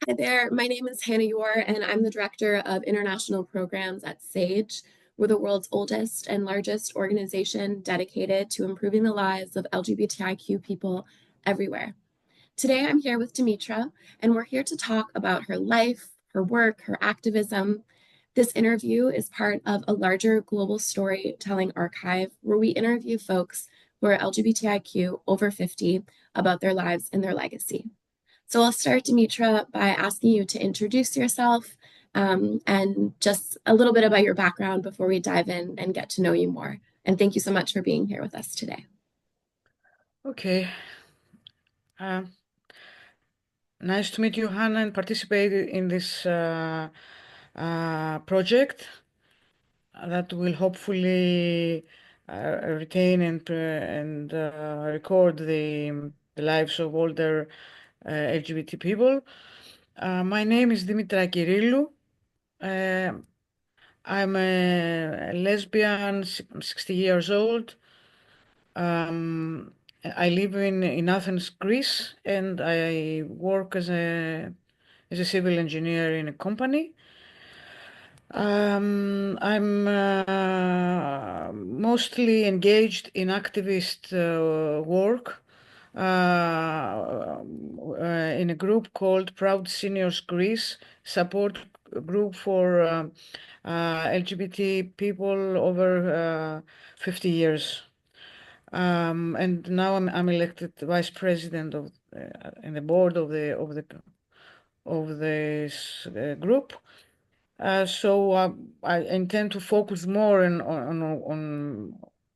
Hi there, my name is Hannah Yore, and I'm the Director of International Programs at SAGE. We're the world's oldest and largest organization dedicated to improving the lives of LGBTIQ people everywhere. Today I'm here with Dimitra, and we're here to talk about her life, her work, her activism. This interview is part of a larger global storytelling archive where we interview folks who are LGBTIQ over 50 about their lives and their legacy. So I'll start, Dimitra, by asking you to introduce yourself and just a little bit about your background before we dive in and get to know you more. And thank you so much for being here with us today. Okay. Uh, Nice to meet you, Hannah, and participate in this project that will hopefully retain and record the lives of older LGBT people. My name is Dimitra Kyrillou. Uh, I'm a lesbian, 60 years old. Um, I live in Athens, Greece, and I work as a civil engineer in a company. I'm mostly engaged in activist work in a group called Proud Seniors Greece, support group for LGBT people over 50 years. And now I'm elected vice president of in the board of this group. So I intend to focus more on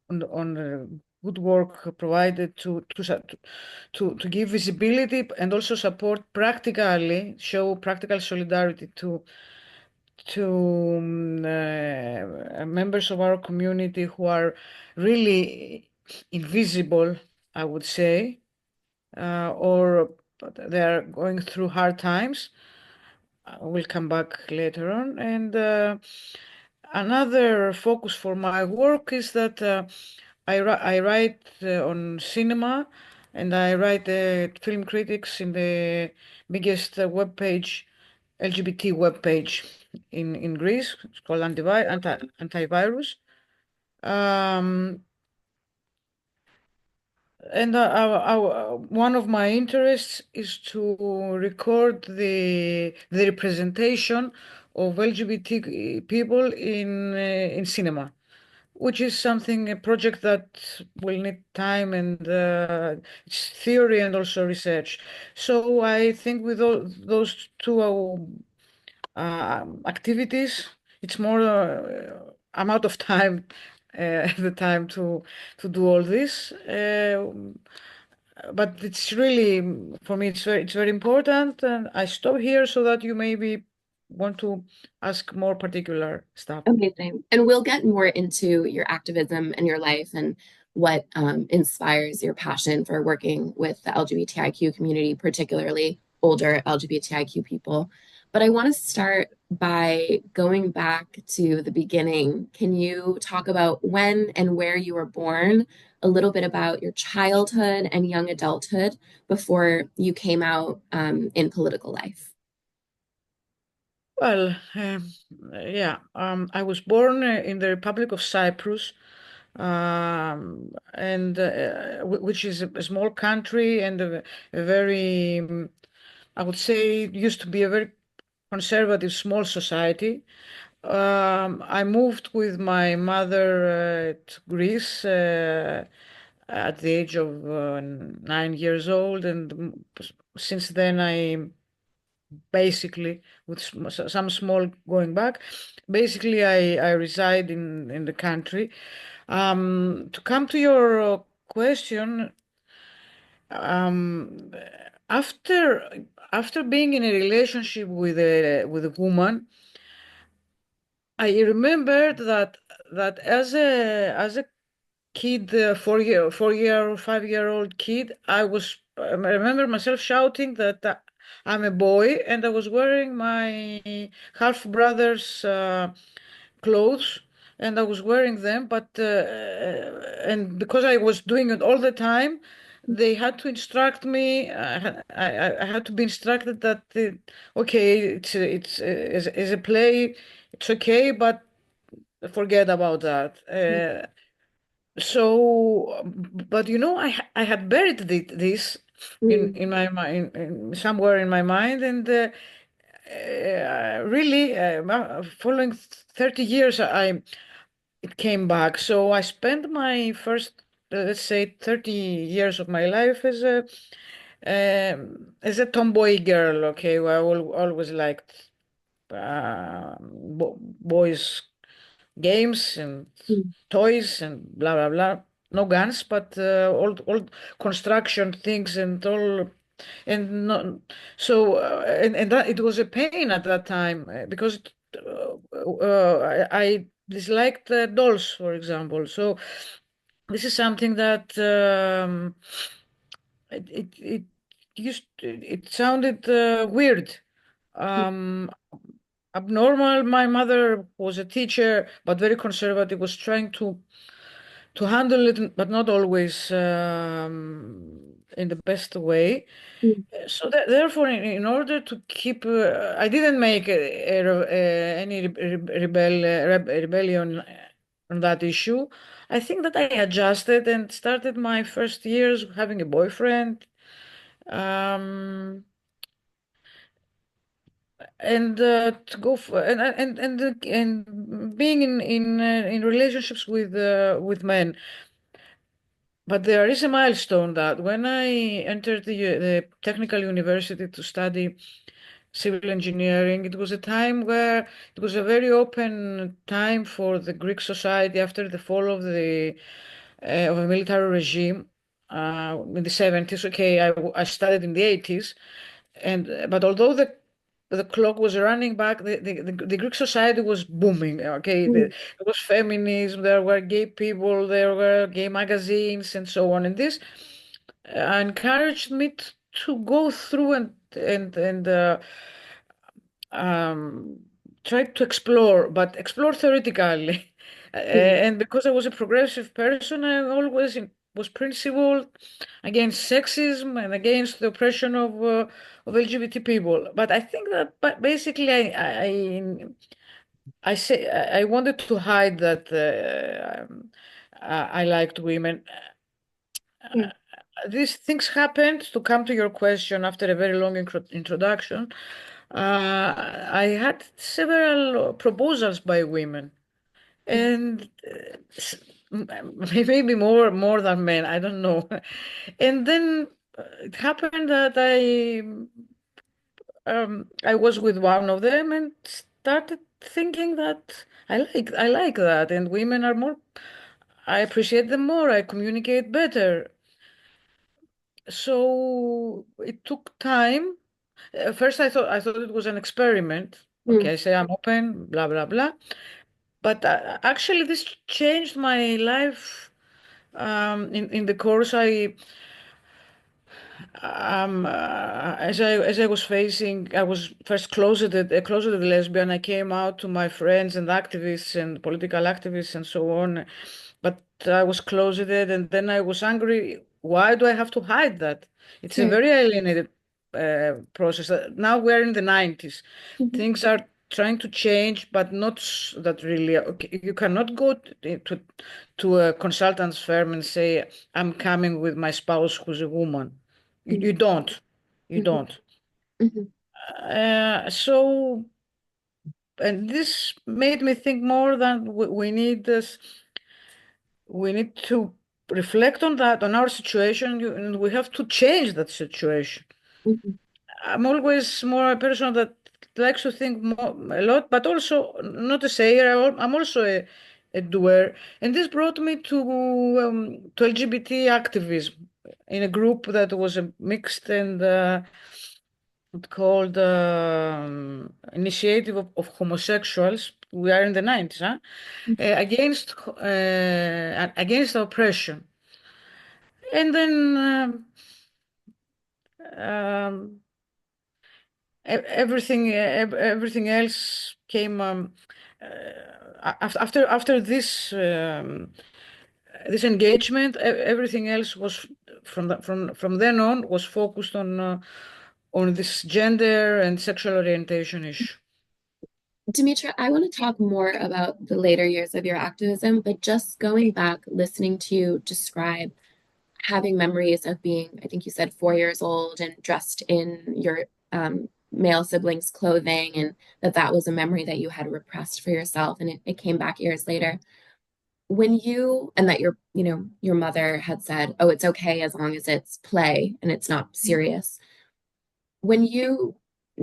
the good work provided to give visibility and also support practically, show practical solidarity to members of our community who are really invisible, I would say, or they are going through hard times. We'll come back later on. And another focus for my work is that I write on cinema and I write film critics in the biggest web page, LGBT web page in Greece. It's called Antivirus. Um, and one of my interests is to record the representation of LGBT people in cinema, which is something, a project that will need time and it's theory and also research. So I think with all those two activities, it's more I'm out of time the time to do all this. But it's really for me it's very important, and I stop here so that you maybe want to ask more particular stuff. Amazing. And we'll get more into your activism and your life and what inspires your passion for working with the LGBTIQ community, particularly older LGBTIQ people. But I want to start by going back to the beginning. Can you talk about when and where you were born, a little bit about your childhood and young adulthood before you came out in political life? Well, yeah, I was born in the Republic of Cyprus, and which is a small country and a very, I would say, it used to be a very conservative small society. I moved with my mother to Greece at the age of 9 years old, and since then I basically, with some small going back, basically I reside in the country. To come to your question, um, after after being in a relationship with a woman, I remembered that as a kid, 4 year or 5 year old kid, I remember myself shouting that I'm a boy, and I was wearing my half brother's clothes, and I was wearing them, but and because I was doing it all the time, they had to instruct me. I had to be instructed that okay, as a play, it's okay, but forget about that. But I had buried this in my mind, somewhere in my mind, and really, following 30 years, it came back. So I spent my first, let's say, 30 years of my life as a tomboy girl. Okay, where always liked boys games and toys and blah blah blah. No guns, but old construction things and all. And no, so and that it was a pain at that time because I disliked dolls, for example. So this is something that it it sounded weird, um, abnormal. My mother was a teacher, but very conservative, was trying to handle it, but not always in the best way. So therefore, in order to keep, I didn't make any rebellion on that issue. I think that I adjusted and started my first years having a boyfriend. Um, and to go for and being in relationships with men. But there is a milestone that when I entered the technical university to study civil engineering, it was a time where it was a very open time for the Greek society after the fall of a military regime in the 70s. Okay, I studied in the 80s, and but although the clock was running back, the Greek society was booming. Okay, there was feminism, there were gay people, there were gay magazines, and so on. And this encouraged me to go through and um, tried to explore, but explore theoretically. And because I was a progressive person, I always was principled against sexism and against the oppression of LGBT people. But I think that, but basically, I say I wanted to hide that I liked women. These things happened. To come to your question after a very long introduction, I had several proposals by women, and maybe more than men. I don't know. And then it happened that I was with one of them and started thinking that I like that, and women are more. I appreciate them more. I communicate better. So it took time. First, I thought it was an experiment. Okay, I say I'm open, blah blah blah. But actually, this changed my life. In the course, as I was facing, I was first a closeted lesbian. I came out to my friends and activists and political activists and so on, but I was closeted, and then I was angry. Why do I have to hide that? It's a very alienated process. Now we're in the 90s. Things are trying to change, but not that really. Okay, you cannot go to a consultant's firm and say, "I'm coming with my spouse who's a woman." You don't. You don't. So, and this made me think more than we need this. We need to reflect on that, on our situation, and we have to change that situation. I'm always more a person that likes to think more, a lot, but also not a sayer. I'm also a doer, and this brought me to LGBT activism in a group that was a mixed and called Initiative of Homosexuals. We are in the 90s, huh? Against oppression, and then um, everything else came after this engagement. Everything else was from then on was focused on this gender and sexual orientation issue. Dimitra, I want to talk more about the later years of your activism, but just going back, listening to you describe having memories of being, I think you said 4 years old and dressed in your male siblings' clothing, and that was a memory that you had repressed for yourself, and it came back years later. When you, and that your mother had said, oh, it's okay as long as it's play and it's not serious. When you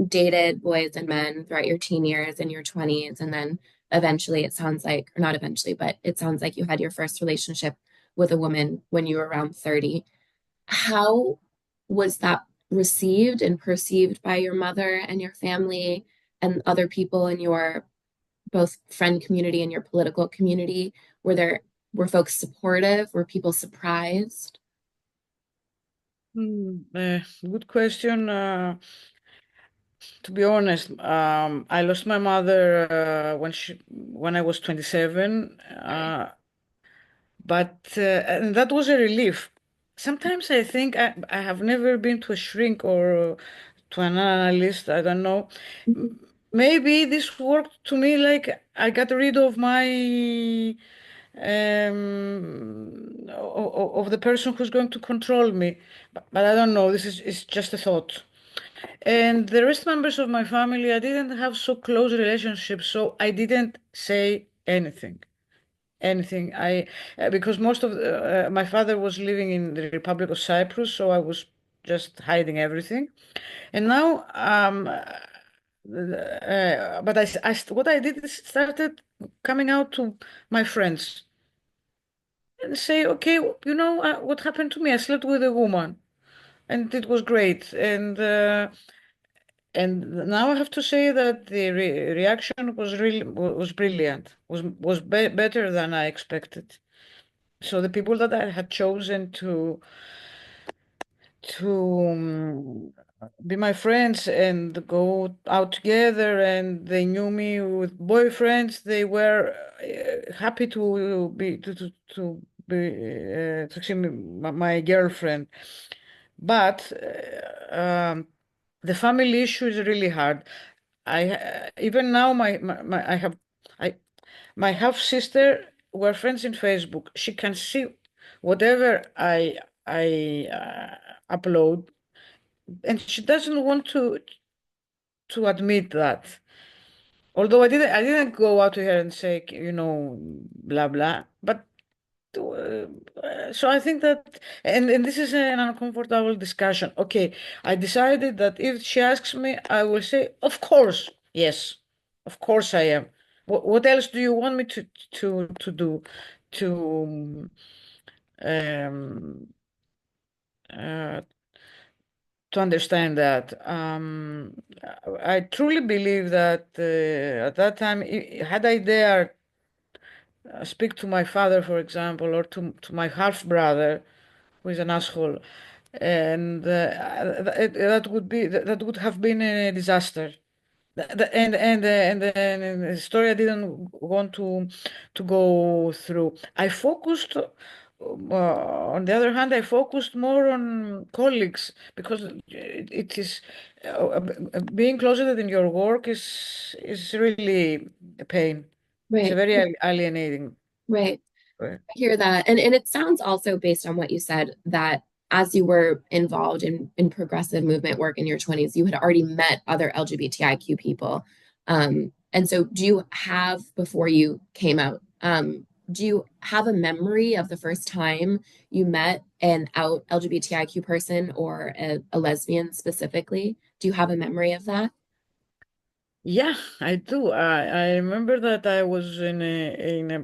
dated boys and men throughout your teen years and your 20s, and then eventually it sounds like, or not eventually, but it sounds like you had your first relationship with a woman when you were around 30. How was that received and perceived by your mother and your family and other people in your both friend community and your political community? Were folks supportive? Were people surprised? Good question. To be honest, I lost my mother when I was 27, but and that was a relief. Sometimes I think I have never been to a shrink or to an analyst. I don't know. Mhm. M- Maybe this worked to me like I got rid of my of the person who's going to control me. But I don't know. This is just a thought. And the rest members of my family, I didn't have so close relationships, so I didn't say anything. Anything. Because most of my father was living in the Republic of Cyprus, so I was just hiding everything. And now, but what I did is started coming out to my friends and say, okay, what happened to me? I slept with a woman, and it was great. And now I have to say that the reaction was brilliant, was better than I expected. So the people that I had chosen to be my friends and go out together, and they knew me with boyfriends, they were happy to see me, my girlfriend. But the family issue is really hard. Even now my I have I my half sister, we're friends in Facebook. She can see whatever I upload, and she doesn't want to admit that. Although I didn't go out to her and say, blah blah. But so I think that, and this is an uncomfortable discussion. Okay, I decided that if she asks me, I will say, of course, yes, of course I am. What else do you want me to do to um, uh, to understand that? I truly believe that at that time, had I dared speak to my father, for example, or to my half brother, who is an asshole, and that would have been a disaster. And the story I didn't want to go through. I focused. On the other hand, I focused more on colleagues because it is being closeted in your work is really a pain. It's a Right, very alienating. right. uh, I hear that. And it sounds also based on what you said that as you were involved in progressive movement work in your 20s, you had already met other LGBTIQ people. And so do you have, before you came out, do you have a memory of the first time you met an out LGBTIQ person or a lesbian specifically? Do you have a memory of that? Yeah, I do. I remember that I was in a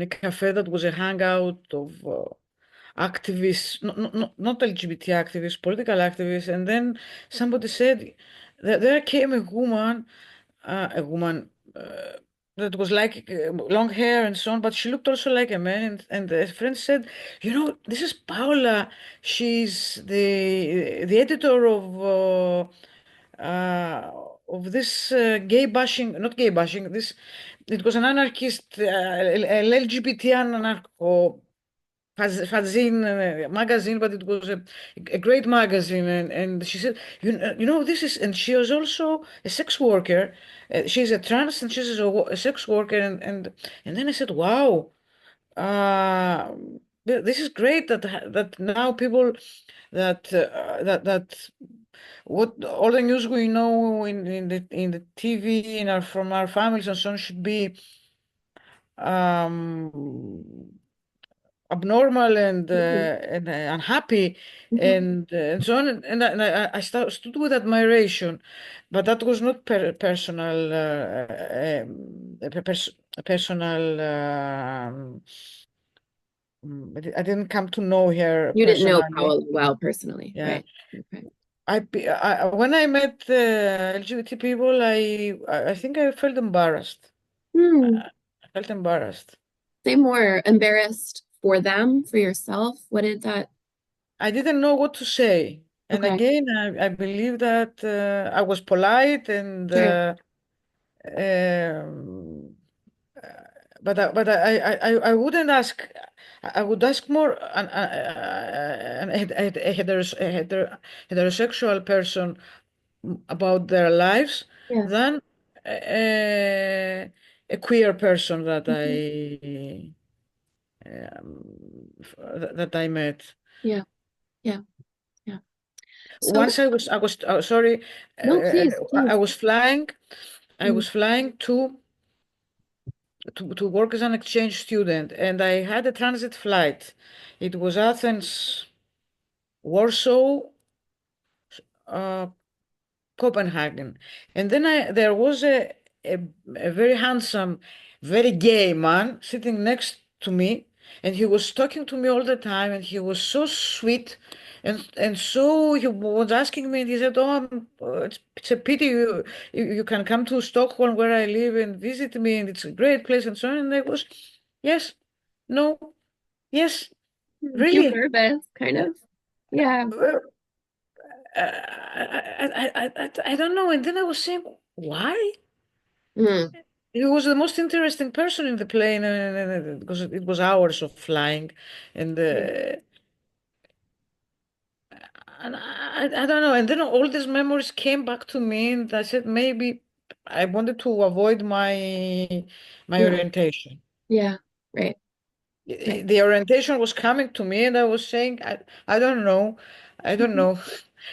cafe that was a hangout of activists, not LGBT activists, political activists, and then somebody said that there came a woman that was like long hair and so on, but she looked also like a man. And a friend said, this is Paula. She's the editor of this gay bashing, not gay bashing. It was an anarchist, LGBT anarcho fanzine magazine, but it was a great magazine. And she said, you know, this is, and she was also a sex worker. She's a trans and she's a sex worker. And then I said, wow, uh, this is great that now people that what all the news we know in the TV in our from our families and so on should be um abnormal Mhm. and unhappy Mhm. and so on I stood with admiration, but that was not personal personal I didn't come to know her You didn't know personally. Powell well personally, Yeah. right? Okay. When I met LGBT people, I think I felt embarrassed. Hmm. I felt embarrassed. Say more. Embarrassed for them, for yourself. What did that? I didn't know what to say. And Okay. again, I believe that I was polite and Sure. um, but I wouldn't ask. I would ask more a heterosexual person about their lives Yeah. than a, a queer person Mhm. that I met. Yeah. Yeah. Yeah. So, Once I was sorry, no, please, I please. was flying. I Mm. was flying to work as an exchange student, and I had a transit flight. It was Athens, Warsaw, uh, Copenhagen. And then there was a, a very handsome, very gay man sitting next to me, and he was talking to me all the time, and he was so sweet. And so he was asking me, and he said, "Oh, it's a pity you can come to Stockholm where I live and visit me, and it's a great place and so on." And I was, yes, no, yes, Feel really. nervous, kind of. Yeah. I don't know. And then I was saying, why? Mm. He was the most interesting person in the plane because it was hours of flying. And, Yeah. I don't know. And then all these memories came back to me, and I said, maybe I wanted to avoid my Yeah. orientation. Yeah. Right. Right. The orientation was coming to me, and I was saying, I don't know. I don't Mhm. know.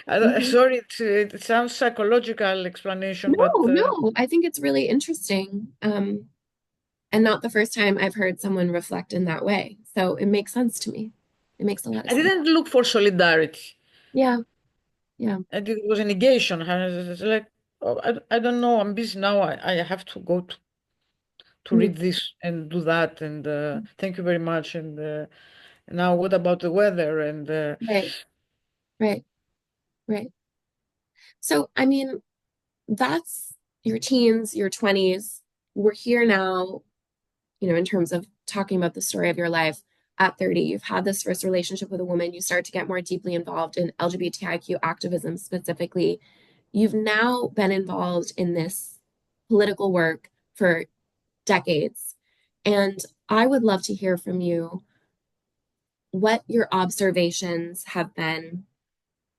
Mhm. Sorry, it sounds psychological explanation, No, but no, I think it's really interesting. And not the first time I've heard someone reflect in that way. So it makes sense to me. It makes a lot of I sense. didn't look for solidarity. Yeah. Yeah. It was a negation. I was like, oh, I don't know. I'm busy now. I have to go to Mm. read this and do that. And thank you very much. And now, what about the weather? And Right. Right. Right. So, I mean, that's your teens, your 20s. We're here now, in terms of talking about the story of your life at 30. You've had this first relationship with a woman. You start to get more deeply involved in LGBTIQ activism specifically. You've now been involved in this political work for decades. And I would love to hear from you what your observations have been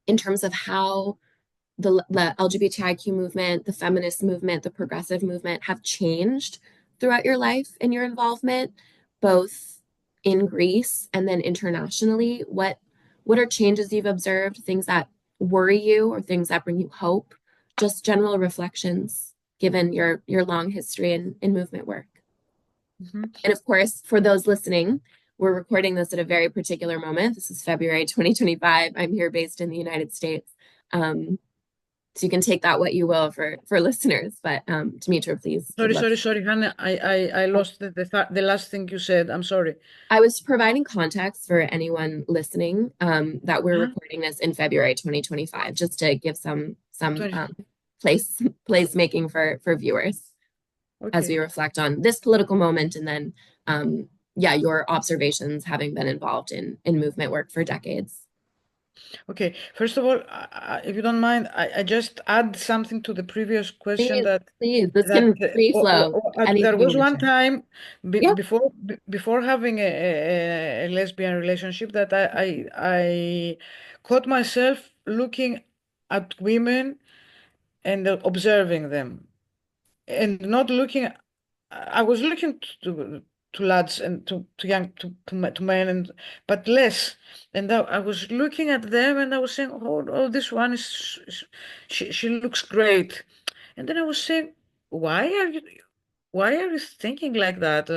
in terms of how the LGBTIQ movement, the feminist movement, the progressive movement have changed throughout your life and your involvement, both in Greece and then internationally. What are changes you've observed, things that worry you or things that bring you hope? Just general reflections given your long history in movement work. mhm. And of course, for those listening, we're recording this at a very particular moment. This is February 2025. I'm here based in the United States. Um, so you can take that what you will for listeners. But Dimitra, please would Sorry, love sorry, to. sorry, Hannah. I lost the last thing you said. I'm sorry. I was providing context for anyone listening that we're Huh? recording this in February 2025, just to give some 20. place place making for viewers as we Okay. reflect on this political moment and then yeah, your observations having been involved in movement work for decades. Okay, first of all, if you don't mind, I just add something to the previous question Please, that please, this can free flow there anything you was want to one share. time Yep. before having a lesbian relationship that I caught myself looking at women and observing them and not looking. I was looking to lads and to young to men and but less. And I was looking at them and I was saying, oh, this one she looks great. And then I was saying, why are you why are you thinking like that?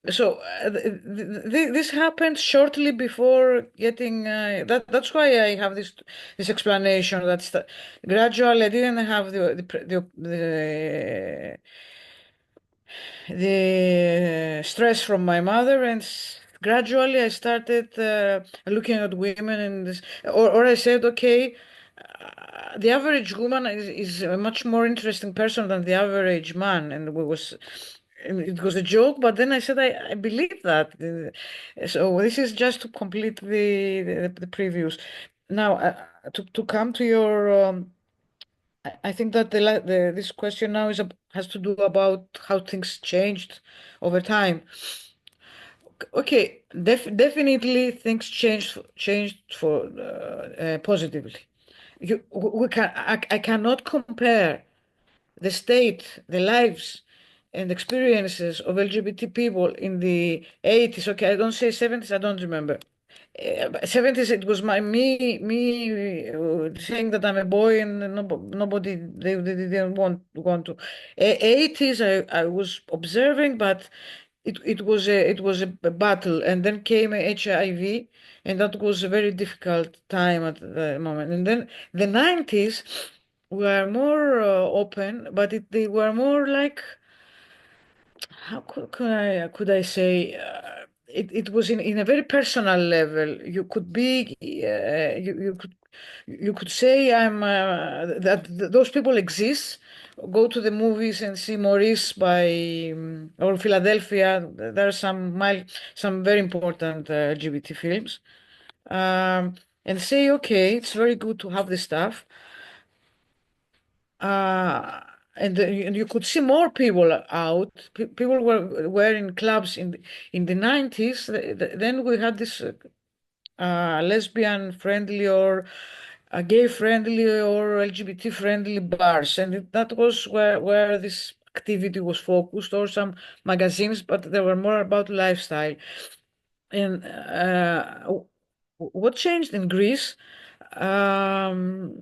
This happened shortly before getting that's why I have this explanation that's gradually I didn't have the stress from my mother and gradually I started looking at women and or I said okay, the average woman is a much more interesting person than the average man and it was a joke but then I said I believe that. So this is just to complete the previous now to come to your I think that this question now has to do about how things changed over time. Okay, definitely things changed for positively. We can I cannot compare the state, the lives and experiences of LGBT people in the 80s. Okay, I don't say 70s, I don't remember. 70s, it was me saying that I'm a boy and nobody, they didn't want to. 80s, I was observing, but it was a battle. And then came HIV, and that was a very difficult time at the moment. And then the 90s were more open, but they were more like how could I say it was in a very personal level. You could be you could say I'm those people exist. Go to the movies and see Maurice by or Philadelphia. There are some very important LGBT films. And say okay, it's very good to have this stuff. uh, and you could see more people out. People were in clubs in the 90s. Then we had this lesbian friendly or gay friendly or LGBT friendly bars, and that was where this activity was focused, or some magazines, but they were more about lifestyle. And what changed in Greece um,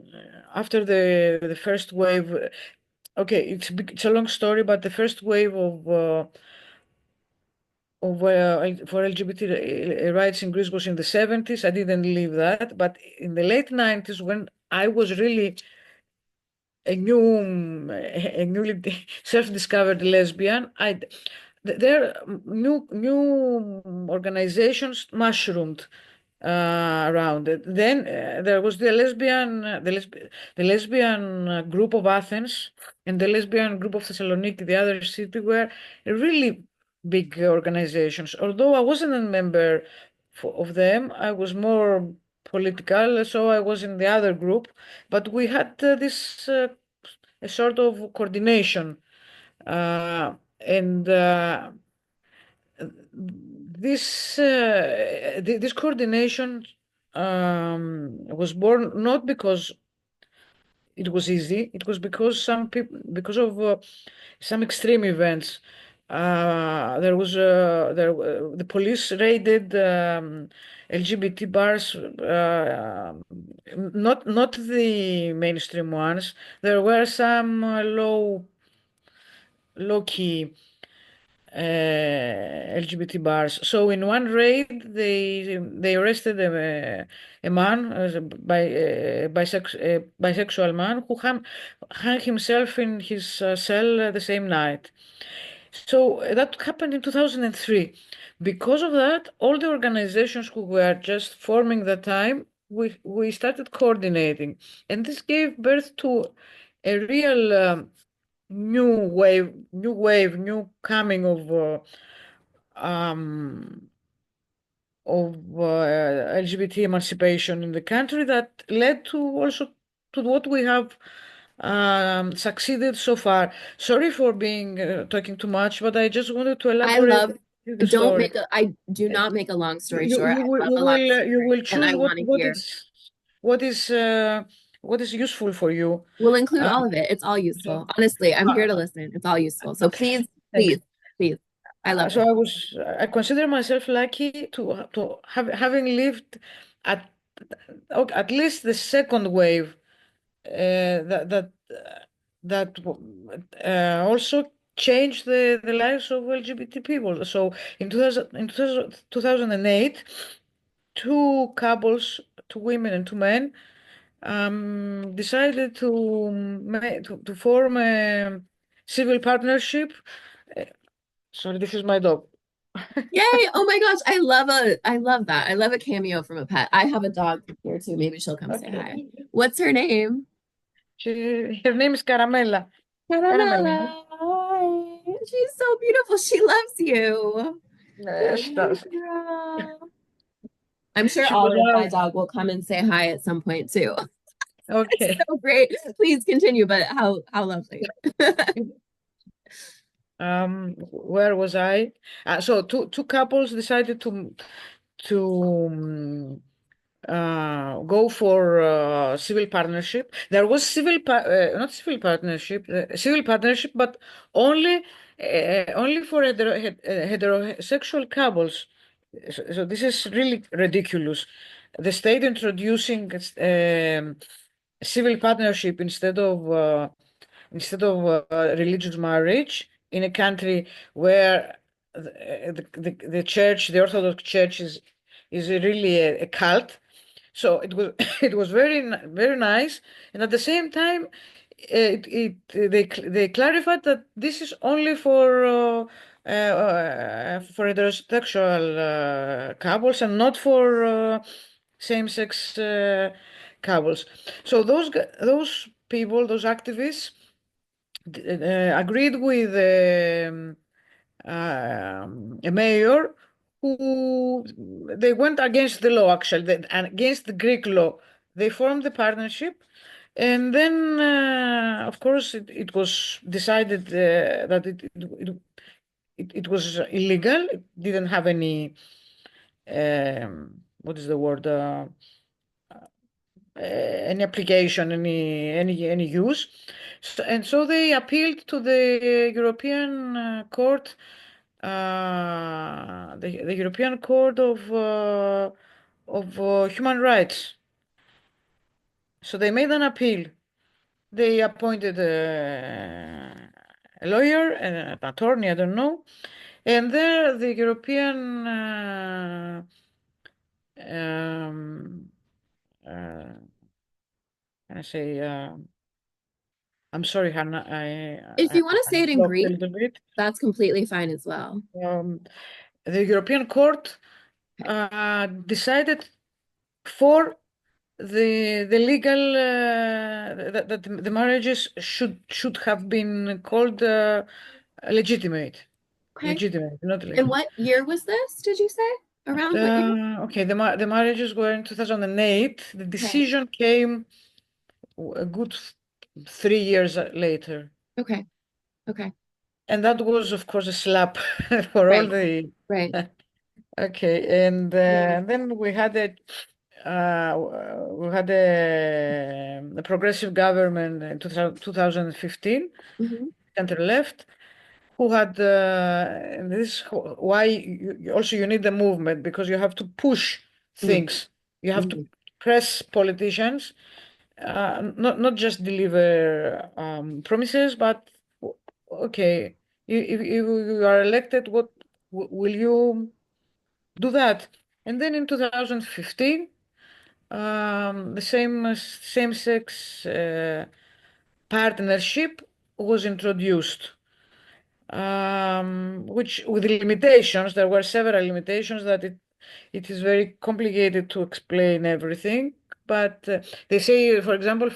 after the first wave? Okay, it's a long story, but the first wave of for LGBT rights in Greece was in the 70s. I didn't live that, but in the late 90s, when I was really a newly self-discovered lesbian, there new organizations mushroomed around it. Then there was the lesbian group of Athens and the lesbian group of Thessaloniki, the other city, were really big organizations. Although I wasn't a member of them, I was more political, so I was in the other group. But we had this a sort of coordination, and this coordination was born not because it was easy. It was because some people, because of some extreme events. The police raided LGBT bars, not the mainstream ones. There were some low key LGBT bars. So in one raid, they arrested a man, bisexual man who hung himself in his cell the same night. So that happened in 2003. Because of that, all the organizations who were just forming the time, we started coordinating, and this gave birth to a real new coming um, LGBT emancipation in the country that led to also to what we have succeeded so far. Sorry for being talking too much, but I just wanted to I elaborate love, the don't story. make a, I do Uh, not make a long You, story you, short. you I will love a long you story will and I choose want to hear. what is uh, what is useful for you. We'll include Uh, all of it. It's all so, useful. Honestly, I'm here uh, to listen. It's all useful. So please, Thanks. please, please. I love So it. I consider myself lucky to having lived at at least the second wave that also changed the lives of LGBT people. So in 2008, two couples, two women and two men, decided to form a civil partnership. Uh, Sorry, this is my dog. Yay! Oh my gosh, I love that. I love a cameo from a pet. I have a dog here too. Maybe she'll come say Okay. hi. What's her name? Her name is Caramella. Caramella. Caramella. Hi. She's so beautiful. She loves you. She Hi, does. girl. I'm sure She was Olive, my out. dog, will come and say hi at some point too. It's Okay. so great. Please continue, but how lovely. Where was I? So two couples decided to go for civil partnership. There was not civil partnership, civil partnership, but only only for heterosexual couples. So this is really ridiculous. The state introducing civil partnership instead of religious marriage in a country where the church, the Orthodox Church, is really a cult. So it was it was very nice, and at the same time, they clarified that this is only for heterosexual couples and not for same-sex couples. So those people, those activists, agreed with a mayor who they went against the law, actually, against the Greek law. They formed the partnership, and then, of course, it was decided that it was illegal. It didn't have any, what is the word? Any application, any use. So they appealed to the European Court, the European Court of Human Rights. So they made an appeal. They appointed a lawyer, an attorney, I don't know, and there the European um, uh, I say. I'm sorry, Hannah. If you want to I say it in blocked a Greek, little bit. that's completely fine as well. Um, the European Court Okay. decided for the legal that the marriages should have been called legitimate, Okay. not And legal. what year was this, did you say? Around what year? Okay, the marriages were in 2008. The Okay. decision came a good 3 years later. Okay. Okay. And that was, of course, a slap for all Right. the. Right. Okay, and Yeah. then we had a progressive government in 2015, Hmm. center left, who had and this is why also you need the movement because you have to push Mm. things. You have to Hmm. press politicians, not just deliver promises, but okay, if you are elected, what will you do that? And then in 2015, the same-sex partnership was introduced, which with limitations. There were several limitations that it is very complicated to explain everything. But they say, for example,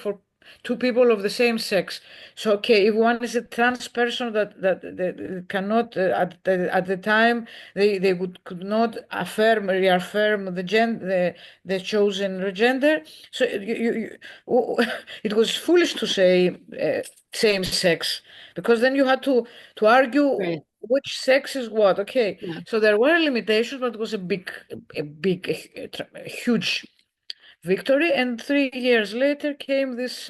two people of the same sex. So, okay, if one is a trans person that cannot at the time they could not reaffirm the chosen gender. So it was foolish to say same sex because then you had to argue Right. which sex is what. Okay, Yeah. so there were limitations, but it was a huge victory. And 3 years later came this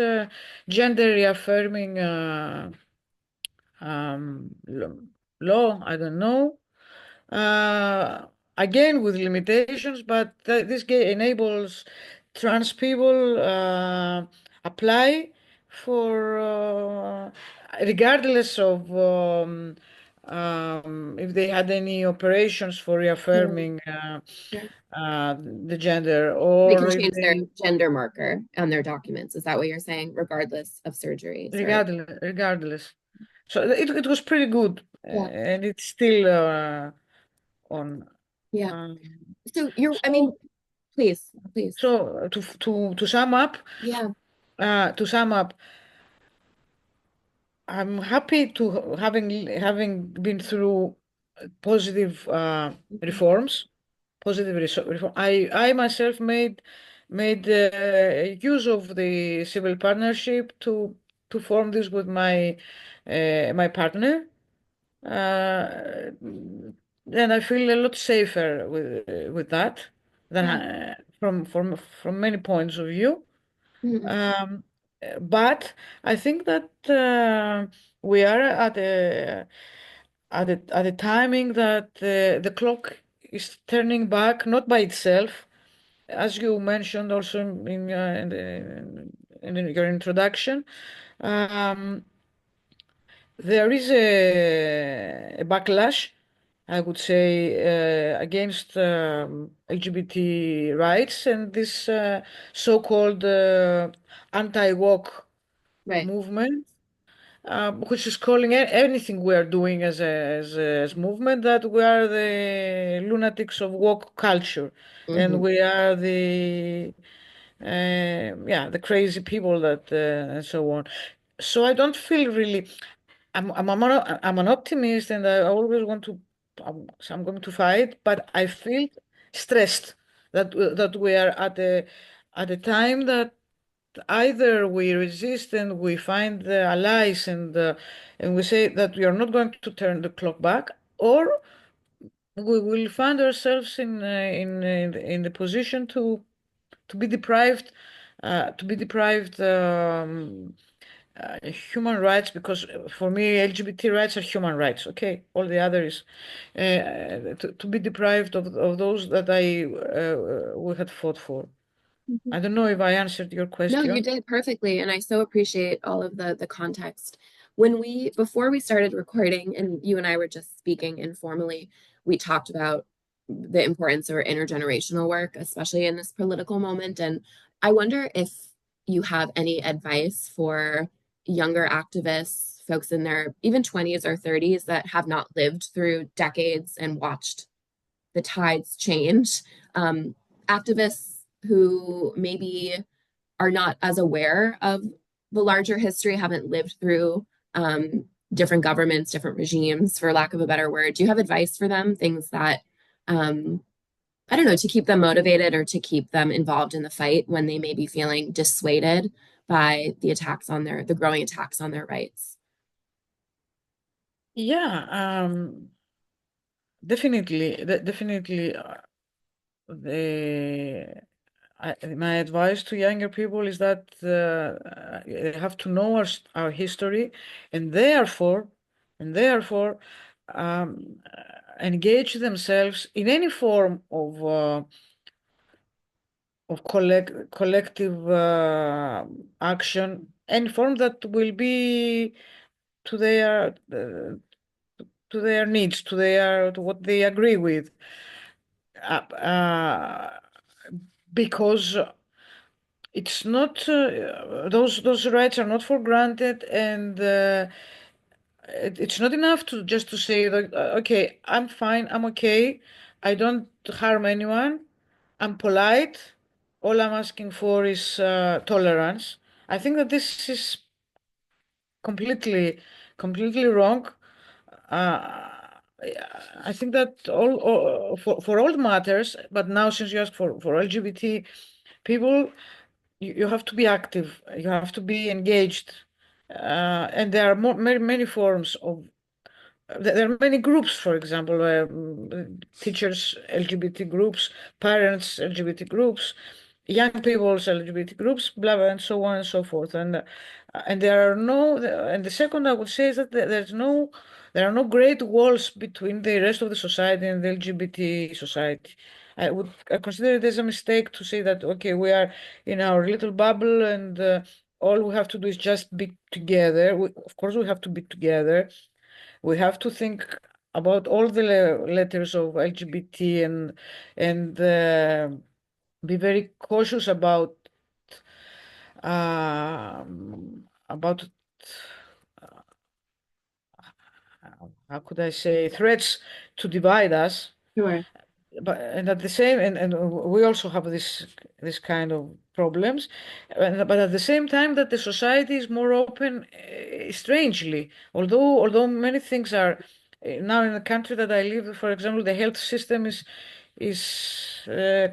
gender reaffirming law. I don't know. Uh, Again with limitations, but this enables trans people apply for regardless of if they had any operations for Right. reaffirming Right. the gender They can or if change their they gender marker on their documents. Is that what you're saying? Regardless of surgeries, right? regardless. So it was pretty good, Yeah. and it's still on. Yeah. Um, So you're, I mean, so please, please. to sum up, Yeah. to sum up, I'm happy to having been through positive Mhm. reforms, reform. I myself made use of the civil partnership to form this with my partner. Uh, and I feel a lot safer with that than Yeah. from many points of view. Mhm. Um, but I think that we are at a timing that the clock is turning back, not by itself, as you mentioned also in your introduction. Um, there is a backlash, I would say, against LGBT rights and this so-called anti-woke Right. movement, which is calling anything we are doing as movement that we are the lunatics of woke culture, and Hmm. we are the crazy people that and so on. So I don't feel really. I'm an optimist, and I always want to. I'm going to fight, but I feel stressed that we are at a time that either we resist and we find the allies and we say that we are not going to turn the clock back, or we will find ourselves in the position to be deprived human rights, because for me LGBT rights are human rights. Okay, all the others to be deprived of those that I we had fought for. I don't know if I answered your No, you question. did perfectly, and I so appreciate all of the context. When we before we started recording, and you and I were just speaking informally, we talked about the importance of intergenerational work, especially in this political moment. And I wonder if you have any advice for younger activists, folks in their even 20s or 30s that have not lived through decades and watched the tides change. Activists who maybe are not as aware of the larger history, haven't lived through different governments, different regimes, for lack of a better word. Do you have advice for them? Things that, um, I don't know, to keep them motivated or to keep them involved in the fight when they may be feeling dissuaded by the growing attacks on their rights? Yeah, definitely. The My advice to younger people is that they have to know our history, and therefore engage themselves in any form of collective action, any form that will be to their needs, to what they agree with, because it's not those rights are not for granted, and it's not enough to just to say that okay, I'm fine, I'm okay, I don't harm anyone, I'm polite, all I'm asking for is tolerance. I think that this is completely, completely wrong. Uh, I think that for all matters, but now since you ask for LGBT people, you have to be active, you have to be engaged, and there are many forms of. There are many groups, for example, teachers LGBT groups, parents LGBT groups, young people's LGBT groups, blah blah, and so on and so forth. And there are no. And the second I would say is that there are no great walls between the rest of the society and the LGBT society. I consider it as a mistake to say that okay, we are in our little bubble and all we have to do is just be together. Of course, we have to be together. We have to think about all the letters of LGBT and be very cautious about how could I say threats to divide us. Sure. But and at the same and we also have this kind of problems, but at the same time that the society is more open, strangely, although many things are now in the country that I live, for example, the health system is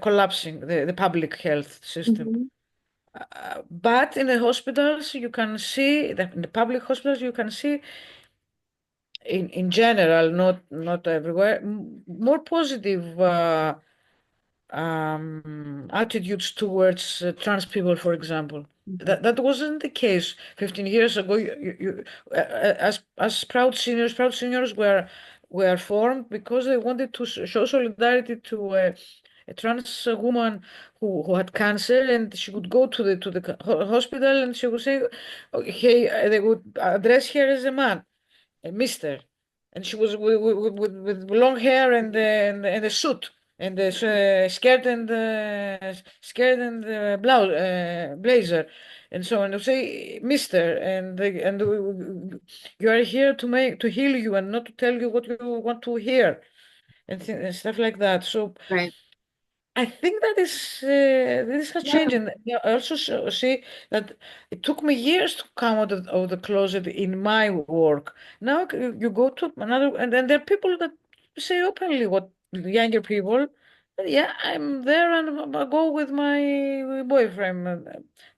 collapsing, the public health system. Hmm. But in the hospitals, you can see that in the public hospitals, you can see in general, not everywhere, more positive attitudes towards trans people, for example. That wasn't the case 15 years ago. As proud seniors were formed because they wanted to show solidarity to a trans woman who had cancer, and she would go to the hospital, and she would say, oh, "Hey," they would address her as a man, Mister, and she was with long hair and a suit and a skirt and blouse blazer, and so on. They say Mister, you are here to heal you and not to tell you what you want to hear, and stuff like that. So Right. I think that this has Yeah. changed, and I also see that it took me years to come out of the closet in my work. Now you go to another, and then there are people that say openly what younger people. Yeah, I'm there, and I go with my boyfriend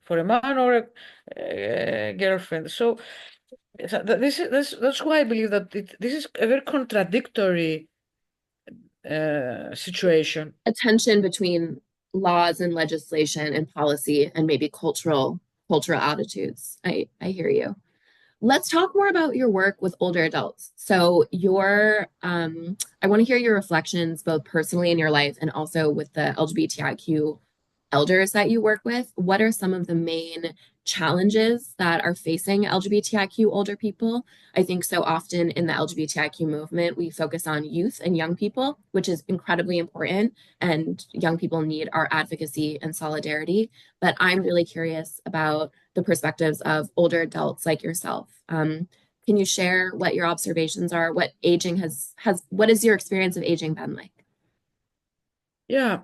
for a man or a girlfriend. So that's why I believe that this is a very contradictory situation. A tension between laws and legislation and policy and maybe cultural attitudes. I hear you. Let's talk more about your work with older adults. So I want to hear your reflections both personally in your life and also with the LGBTIQ elders that you work with. What are some of the main challenges that are facing LGBTIQ older people? I think so often in the LGBTIQ movement, we focus on youth and young people, which is incredibly important. And young people need our advocacy and solidarity. But I'm really curious about the perspectives of older adults like yourself. Can you share what your observations are? What aging what is your experience of aging been like? Yeah.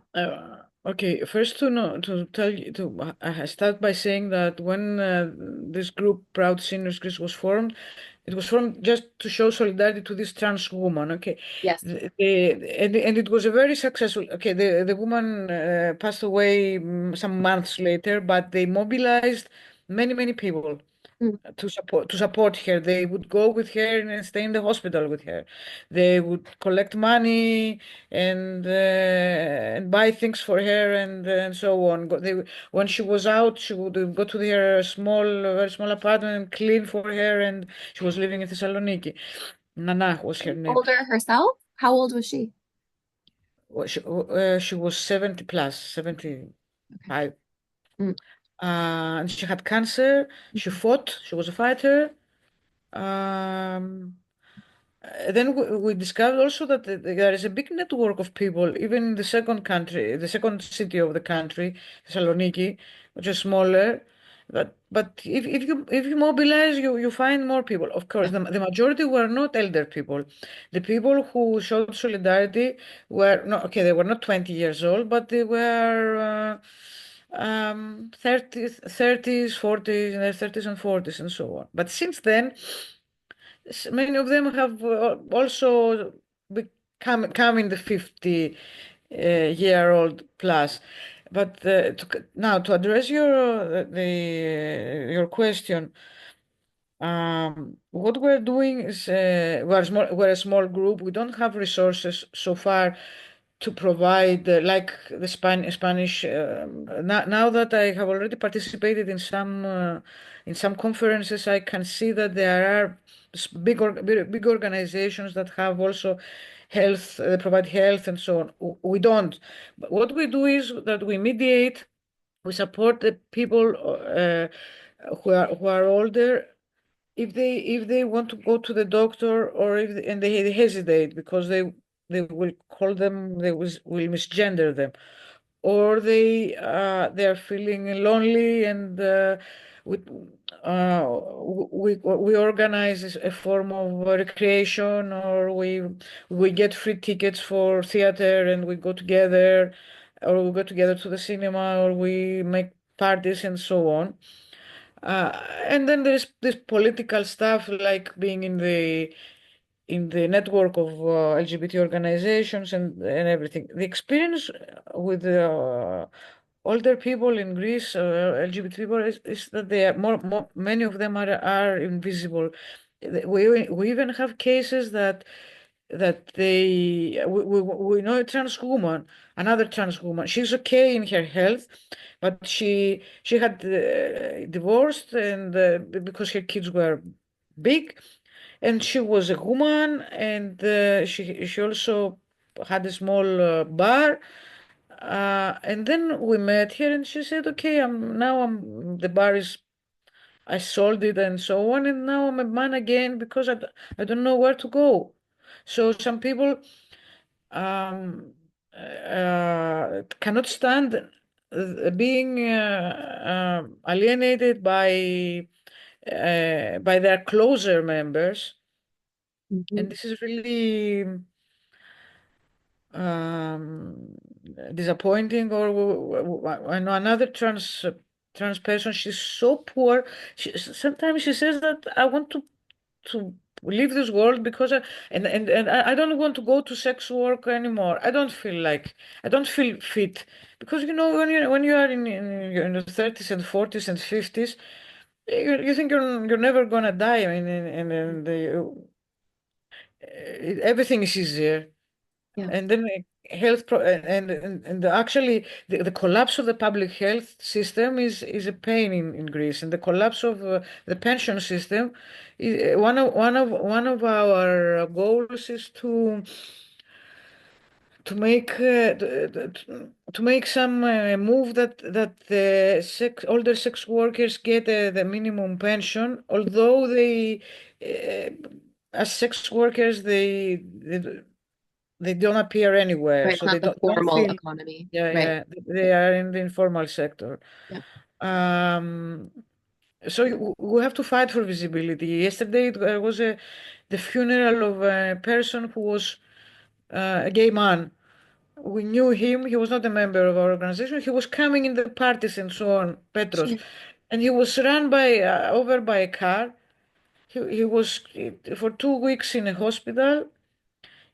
Okay. First, to know to tell you to I start by saying that when this group, Proud Sinners Greece, was formed, it was formed just to show solidarity to this trans woman. Okay, Yes. and it was a very successful. Okay, the woman passed away some months later, but they mobilized many people Mm. to support her. They would go with her and stay in the hospital with her. They would collect money and buy things for her and so on. When she was out, she would go to her very small apartment and clean for her. And she was living in Thessaloniki. Nana was her name. Older herself? How old was she? She was 70 plus, Okay. 75. Mm. And she had cancer. She Mhm. fought. She was a fighter. Um, then we discovered also that there is a big network of people, even in the second city of the country, Thessaloniki, which is smaller. But if you mobilize, you find more people. Of course, Yeah. the majority were not elder people. The people who showed solidarity were no okay. They were not 20 years old, but they were 30s, 30s, 40s, and their 30s and 40s and so on. But since then, many of them have also come in the 50 year old plus. But now to address your question, what we're doing is we're a small group. We don't have resources so far to provide like the Spanish. Now that I have already participated in some conferences, I can see that there are big organizations that have also health, provide health and so on. We don't. But what we do is that we mediate. We support the people who are older if they want to go to the doctor or if and they hesitate because they will call them will misgender them or they are feeling lonely and we we organize a form of recreation or we get free tickets for theater and we go together or we go together to the cinema or we make parties and so on. uh, and then there's this political stuff like being in the network of LGBT organizations and everything. The experience with older people in Greece, LGBT people, is that they are many of them are invisible. We even have cases that we know a trans woman, another trans woman. She's okay in her health, but she had divorced and because her kids were big, and she was a woman, and she also had a small bar. And then we met her, and she said, "Okay, I'm the bar is I sold it and so on, and now I'm a man again because I don't know where to go." So some people cannot stand being alienated by their closer members, Hmm. and this is really um, disappointing. Or I know another trans person. She's so poor. Sometimes she says that I want to leave this world because I don't want to go to sex work anymore. I don't feel fit because when you are in the 30s and 40s and 50s, you think you're never gonna die. I mean, everything is easier. Yeah, And then and actually the collapse of the public health system is a pain in Greece, and the collapse of the pension system is one of our goals is to make some move that the older sex workers get the minimum pension, although they uh, as sex workers they don't appear anywhere, right. It's so they not the don't formal feel. economy, Yeah, right? yeah, they are in the informal sector. Yeah, Um, so we have to fight for visibility. Yesterday it was the funeral of a person who was a gay man. We knew him. He was not a member of our organization. He was coming in the parties and so on, Petros, sure. and he was run over by a car. He was for 2 weeks in a hospital.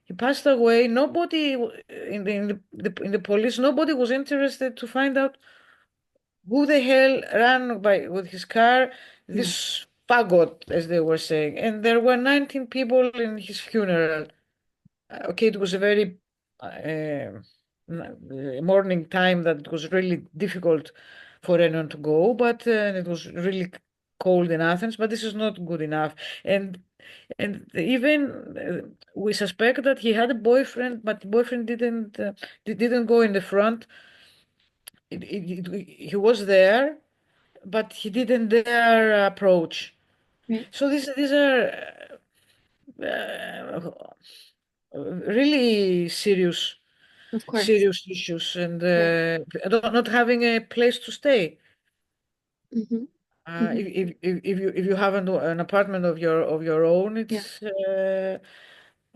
He passed away. Nobody in the police, nobody was interested to find out who the hell ran by with his car, Yeah, this fagot, as they were saying. And there were 19 people in his funeral. Okay, it was a very morning time that it was really difficult for anyone to go, but it was really cold in Athens. But this is not good enough. And even we suspect that he had a boyfriend, but the boyfriend didn't go in the front. He was there, but he didn't dare approach. right. So these are uh, really Of course. serious issues, and Right. not having a place to stay. Hmm. Hmm. If you have an apartment of your own, Yeah. it's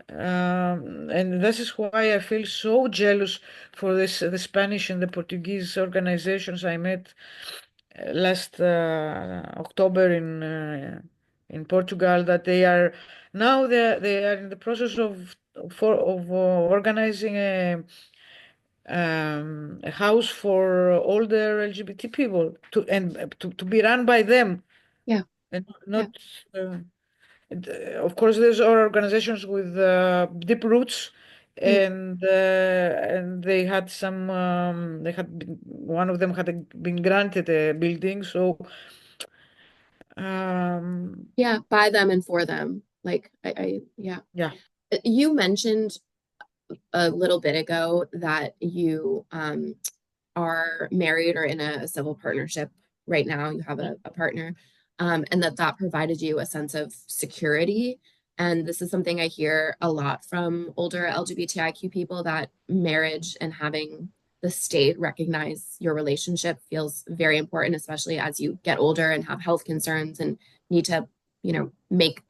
And this is why I feel so jealous for the Spanish and the Portuguese organizations I met last October in Portugal. That they are now they are in the process of organizing a house for older LGBT people to be run by them Yeah. and Yeah. not. Uh, of course, there's organizations with deep roots, Mm. and they had some. One of them had been granted a building, so um, Yeah. By them and for them. Yeah. yeah, You mentioned a little bit ago that you are married or in a civil partnership right now, you have a partner, and that provided you a sense of security. And this is something I hear a lot from older LGBTIQ people, that marriage and having the state recognize your relationship feels very important, especially as you get older and have health concerns and need to, make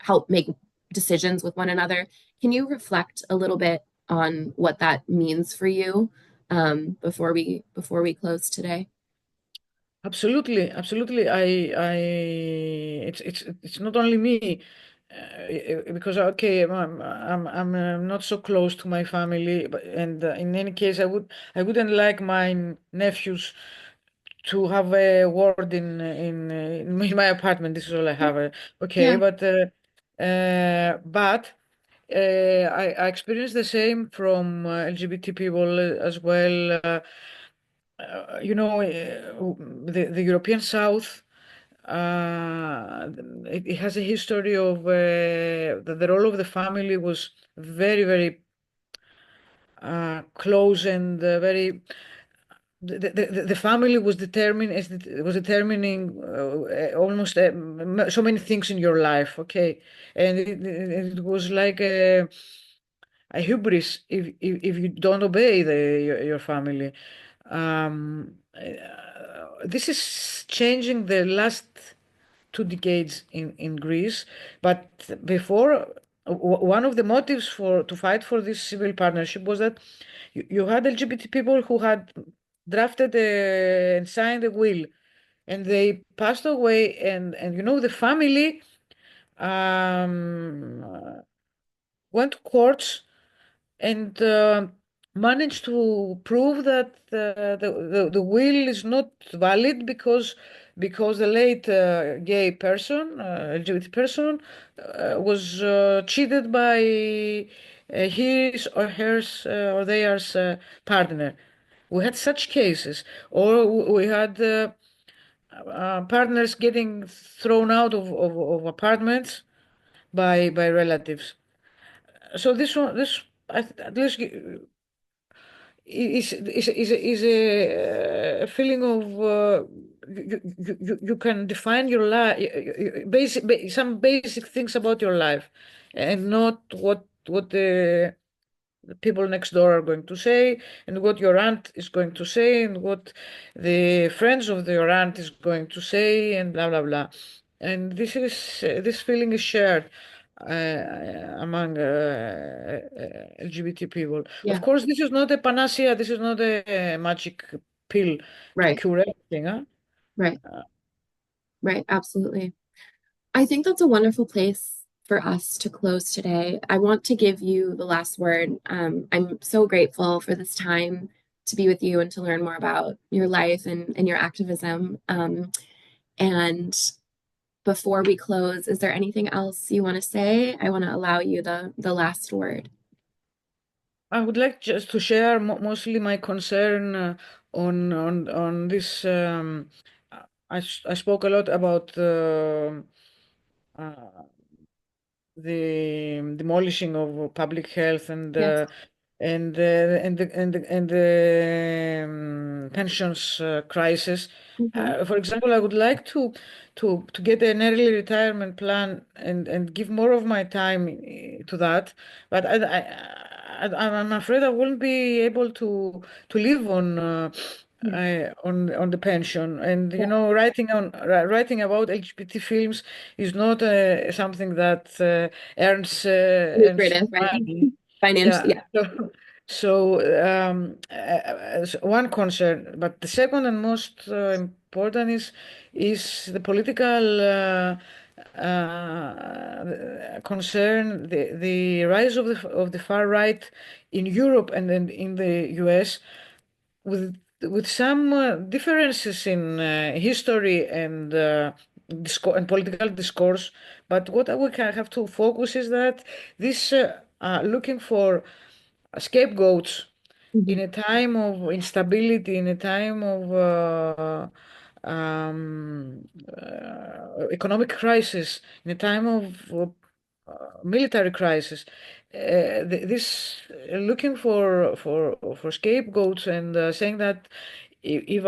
decisions with one another. Can you reflect a little bit on what that means for you, before we close today? absolutely, absolutely. It's not only me, because okay, I'm not so close to my family, but and in any case, I wouldn't like my nephews to have a ward in my apartment. This is all I have. Okay, Yeah, but I experienced the same from LGBT people as well. The European South. It has a history of the role of the family was very, very close and very. The family was was determining almost so many things in your life. Okay, and it was like a hubris if you don't obey your family. This is changing the last 2 decades in Greece, but before, one of the motives for to fight for this civil partnership was that you had LGBT people who had drafted and signed a will, and they passed away, and the family went to courts and managed to prove that the will is not valid because the late gay person, LGBT person, was cheated by his or hers or theirs partner. We had such cases, or we had partners getting thrown out of apartments by relatives. So at least is a feeling of you can define your life, some basic things about your life, and not what the people next door are going to say, and what your aunt is going to say, and what the friends of your aunt is going to say, and blah blah blah. And this feeling is shared among LGBT people. Of yeah, course, this is not a panacea. This is not a magic pill to right, cure everything. Huh? right, right, absolutely. I think that's a wonderful place for us to close today. I want to give you the last word. I'm so grateful for this time to be with you and to learn more about your life and your activism. And before we close, is there anything else you want to say? I want to allow you the last word. I would like just to share mostly my concern on this. I spoke a lot about uh, the demolishing of public health Yes. and the pensions crisis. Hmm. For example, I would like to get an early retirement plan and give more of my time to that, but I'm afraid I won't be able to live on Yeah. on the pension. And Yeah. writing about LGBT films is not something that earns Lucrative, right? money. Financial, Yeah. yeah. So one concern, but the second and most important is the political concern, the rise of the far right in Europe and then in the US, with some differences in history and and political discourse. But what we have to focus is that this looking for scapegoats in Mhm. a time of instability, in a time of economic crisis, in a time of military crisis. This looking for scapegoats and saying that if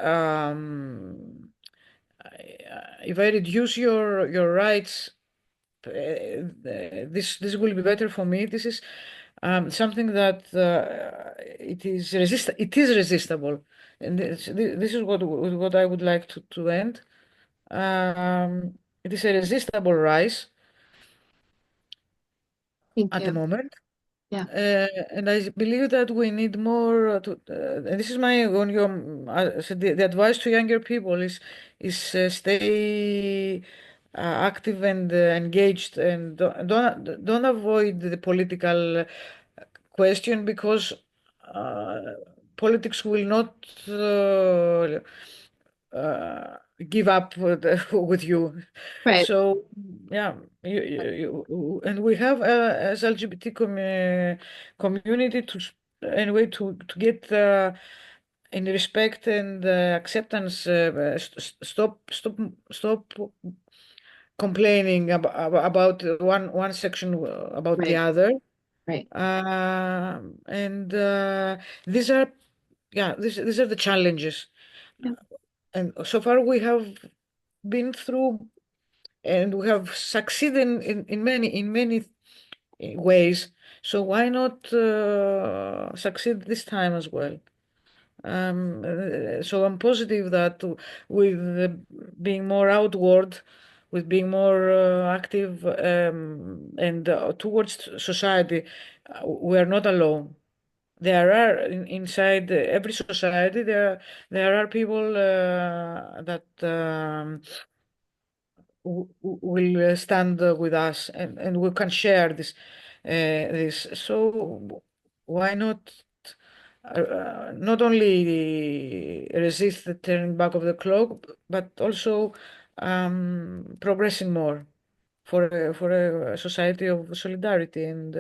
um, if I reduce your rights, this will be better for me. This is something that it is resistible, and this is what I would like to end. It is a resistible rise Thank at the you. moment. Yeah. And I believe that we need more and this is my on your so the advice to younger people is stay active and engaged, and don't avoid the political question, because uh, politics will not give up with you. Right. So yeah, and we have as LGBT community anyway to get in respect and acceptance. Stop complaining about one section about the Right. other. Right. And these are these are the challenges. Yeah. And so far we have been through, and we have succeeded in many ways. So why not succeed this time as well? So I'm positive that with being more outward, with being more active and towards society, we are not alone. There are inside every society there are people that will stand with us, and we can share this. So why not only resist the turning back of the clock, but also progressing more for a society of solidarity and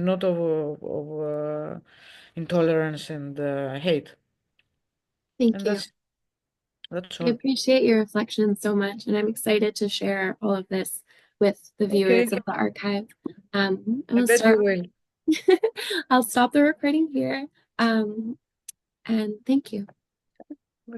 not of intolerance and hate. Thank And you. that's I all. appreciate your reflection so much, and I'm excited to share all of this with the viewers Okay, of the archive. I I will bet you start. will. I'll stop the recording here. And thank you.